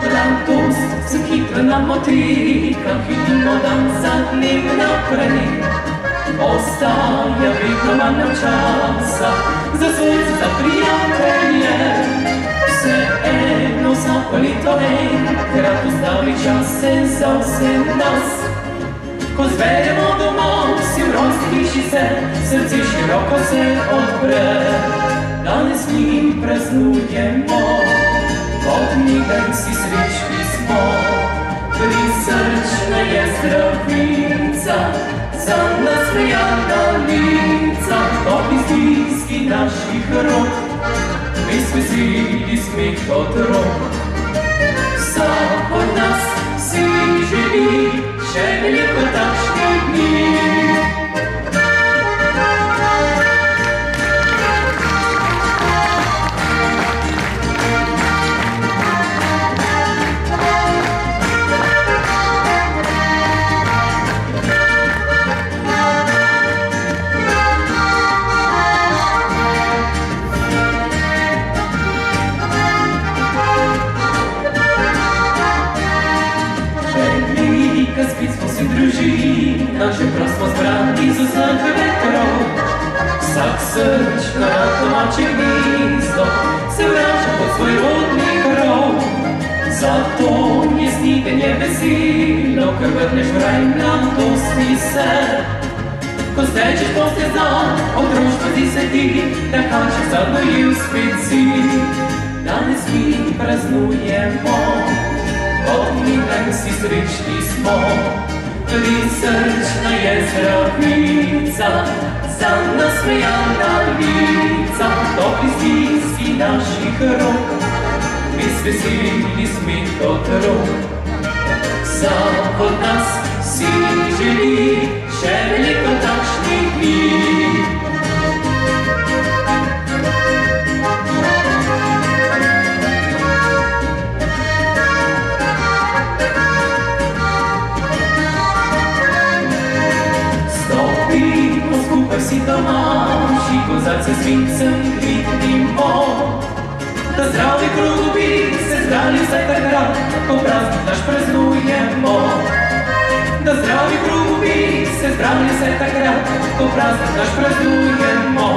Mladost se hitro nam otrika, hitimo dan za njim naprej. Ostaja veliko manj nam časa, za svojce, za prijatelje. Vseeno vsako leto enkrat ustavi čas se za vse nas. Ko zberemo domov, si v rojstni hiši se, srce široko se odpre. Danes mi praznujemo, od njega vsi srečni smo. Prisrčna je zdravica, za nasmejana lica, topli stiski naših rok, res veseli smeh otrok. Vsak od nas si želi še veliko takšnih dni. Spet smo si družina, čeprav smo zbrani z vseh vetrov. Vsak srč na domače gnezdo se vrača pod svoj rodni krov. Zato je snidenje veselo, ker vrneš v raj mladosti se. Ko stečeš po stezah, otroštvo ti se ti, da kanček zadojil spet si. Danes mi praznujemo, od njega vsi srečni smo. Prisrčna je zdravica, za nasmejana lica, topli stiski naših rok, res veseli smeh otrok. Vsak od nas si želi še veliko takšnih dni. Vsi domači, kozarce s vincem vidimo, da zdravi krugovi se zbrali vsaj takrat, ko praznik naš praznujemo. Da zdravi krugovi se zbrali vsaj takrat, ko praznik naš praznujemo.